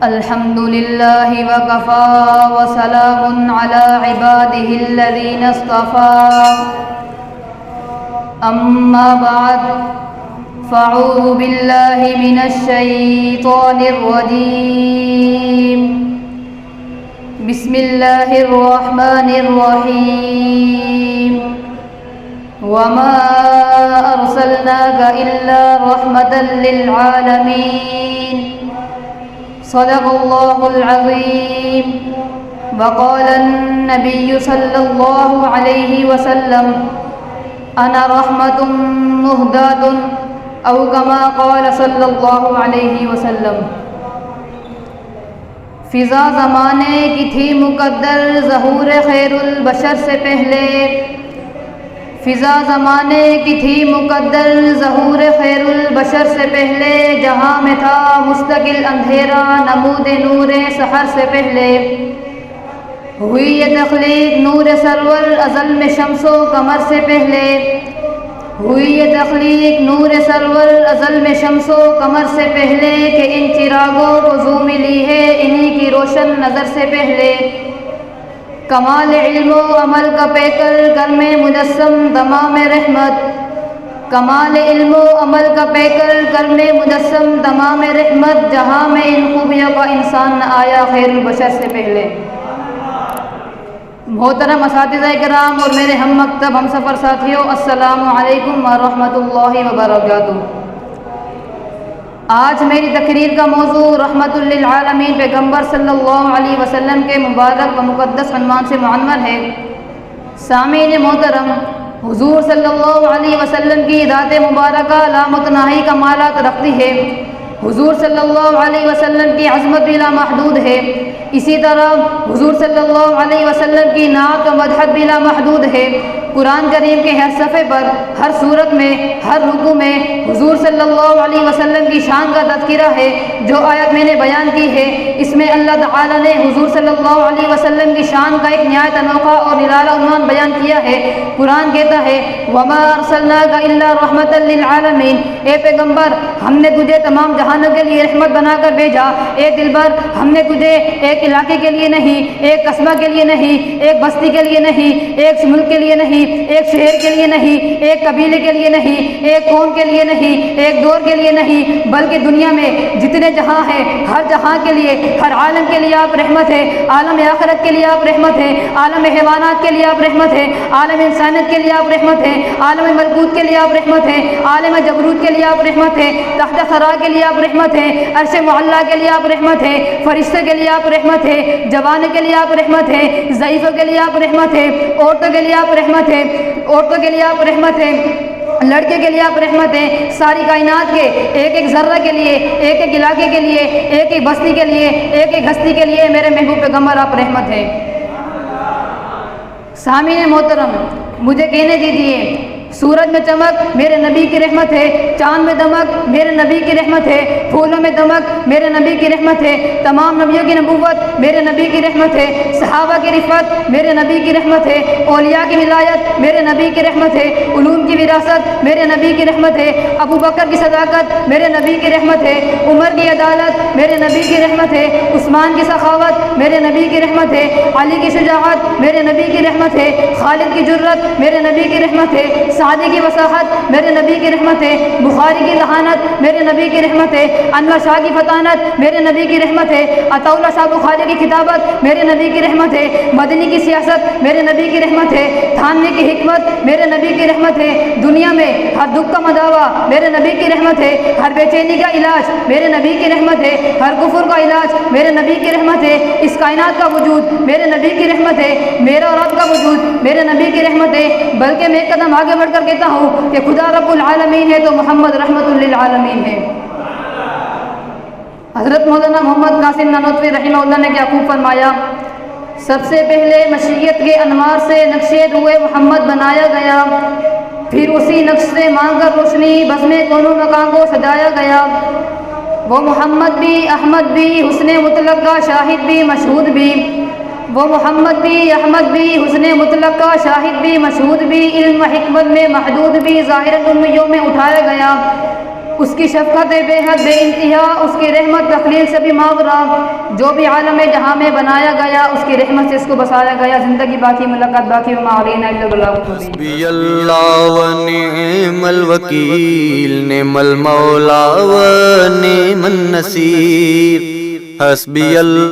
الحمد لله وكفى وسلام على عباده الذين اصطفى أما بعد فأعوذ بالله من الشيطان الرجيم بسم الله الرحمن الرحيم وما أرسلناك إلا رحمة للعالمين صدق الله العظيم. وقال النبي صلى الله عليه وسلم أنا رحمة مهداة أو كما قال صلی اللہ علیہ وسلم. فضا زمانے کی تھی مقدر ظہور خیر البشر سے پہلے، فضا زمانے کی تھی مقدر ظہور خیر البشر سے پہلے، جہاں میں تھا مستقل اندھیرا نمود نور سحر سے پہلے. ہوئی یہ تخلیق نور سرور ازل میں شمس و قمر سے پہلے، ہوئی یہ تخلیق نور سرور ازل میں شمس و قمر سے پہلے، کہ ان چراغوں کو ذو ملی ہے انہی کی روشن نظر سے پہلے. کمال علم و عمل کا پیکر کرم مجسم تمام رحمت، کمال علم و عمل کا پیکر کرم مجسم تمام رحمت، جہاں میں ان خوبیوں کا انسان نہ آیا خیر البشر سے پہلے. محترم اساتذہ کرام اور میرے ہم مکتب ہم سفر ساتھیوں، السلام علیکم ورحمۃ اللہ وبرکاتہ. آج میری تقریر کا موضوع رحمت للعالمین پیغمبر صلی اللہ علیہ وسلم کے مبارک و مقدس عنوان سے معنون ہے. سامعین محترم، حضور صلی اللہ علیہ وسلم کی ذات مبارکہ لامتناہی کمالات رکھتی ہے. حضور صلی اللہ علیہ وسلم کی عظمت بھی لامحدود ہے. اسی طرح حضور صلی اللہ علیہ وسلم کی نعت و مدحت بھی لامحدود ہے. قرآن کریم کے ہر صفحے پر، ہر صورت میں، ہر رکوع میں حضور صلی اللہ علیہ وسلم کی شان کا تذکرہ ہے. جو آیت میں نے بیان کی ہے اس میں اللہ تعالی نے حضور صلی اللہ علیہ وسلم کی شان کا ایک نہایت انوکھا اور نرالا عنوان بیان کیا ہے. قرآن کہتا ہے وَمَا أَرْسَلْنَاكَ إِلَّا رَحْمَةً لِلْعَالَمِينَ، اے پیغمبر ہم نے تجھے تمام جہانوں کے لیے رحمت بنا کر بھیجا. اے دلبر ہم نے تجھے ایک علاقے کے لیے نہیں، ایک قصبہ کے لیے نہیں، ایک بستی کے لیے نہیں، ایک ملک کے لیے نہیں، ایک شہر کے لیے نہیں، ایک قبیلے کے لیے نہیں، ایک قوم کے لیے نہیں، ایک دور کے لیے نہیں، بلکہ دنیا میں جتنے جہاں ہیں ہر جہاں کے لیے، ہر عالم کے لیے آپ رحمت ہے. عالم آخرت کے لیے آپ رحمت ہے، عالم حیوانات کے لیے آپ رحمت ہے، عالم انسانیت کے لیے آپ رحمت ہے، عالم ملکوت کے لیے آپ رحمت ہے، عالم جبروت کے لیے آپ رحمت ہے، تحت ثرا کے لیے آپ رحمت ہے، عرش معلیٰ کے لیے آپ رحمت ہے، فرشتے کے لیے آپ رحمت ہے، جوانوں کے لیے آپ رحمت ہے، ضعیفوں کے لیے آپ رحمت ہے، عورتوں کے لیے آپ رحمت ہے، عورتوں کے لیے آپ رحمت ہے، لڑکے کے لیے آپ رحمت ہے. ساری کائنات کے ایک ایک ذرہ کے لیے، ایک ایک علاقے کے لیے، ایک ایک بستی کے لیے، ایک ایک ہستی کے لیے میرے محبوب پیغمبر آپ رحمت ہے. سامعین محترم، مجھے کہنے دیجیے، سورج میں چمک میرے نبی کی رحمت ہے، چاند میں دمک میرے نبی کی رحمت ہے، پھولوں میں دمک میرے نبی کی رحمت ہے، تمام نبیوں کی نبوت میرے نبی کی رحمت ہے، صحابہ کی رفت میرے نبی کی رحمت ہے، اولیاء کی ولایت میرے نبی کی رحمت ہے، علوم کی وراثت میرے نبی کی رحمت ہے، ابو بکر کی صداقت میرے نبی کی رحمت ہے، عمر کی عدالت میرے نبی کی رحمت ہے، عثمان کی سخاوت میرے نبی کی رحمت ہے، علی کی شجاعت میرے نبی کی رحمت ہے، خالد کی جرت میرے نبی کی رحمت ہے، سعدی کی وساحت میرے نبی کی رحمت ہے، بخاری کی ذہانت میرے نبی کی رحمت ہے، انور شاہ کی فطانت میرے نبی کی رحمت ہے، عطا اللہ شاہ بخاری کی کتابت میرے نبی کی رحمت ہے، مدنی کی سیاست میرے نبی کی رحمت ہے، تھانوی کی حکمت میرے نبی کی رحمت ہے، دنیا میں ہر دکھ کا مداوا میرے نبی کی رحمت ہے، ہر بے چینی کا علاج میرے نبی کی رحمت ہے، ہر کفر کا علاج میرے نبی کی رحمت ہے، اس کائنات کا وجود میرے نبی کی رحمت ہے، میرا اور آپ کا وجود میرے نبی کی رحمت ہے. بلکہ میں ایک قدم آگے بڑھ کر کہتا ہوں کہ خدا رب العالمین ہے تو محمد رحمت للعالمین ہے. حضرت مولانا محمد قاسم نانوتوی رحمہ اللہ نے کیا خوب فرمایا، سب سے پہلے مشیت کے انوار سے نقشے روئے محمد بنایا گیا، پھر اسی نقش سے مانگ کر روشنی بزم کونوں مکان کو سجایا گیا. وہ محمد بھی، احمد بھی، حسن مطلق کا شاہد بھی، مشہود بھی، وہ محمد بھی، احمد بھی، حسن مطلق کا شاہد بھی، مشہود بھی، علم و حکمت میں محدود بھی، ظاہر امیوں میں اٹھایا گیا. اس کی شفقت بے حد بے انتہا، اس کی رحمت تخلیل سے بھی ماورا، جو بھی عالم جہاں میں بنایا گیا اس کی رحمت سے اس کو بسایا گیا، زندگی باقی ملاقات باقی، وما علینا الا البلاغ المبین۔ حسبی اللہ و نعم الوکیل، نعم المولا و نعم النصیر، حسبی اللہ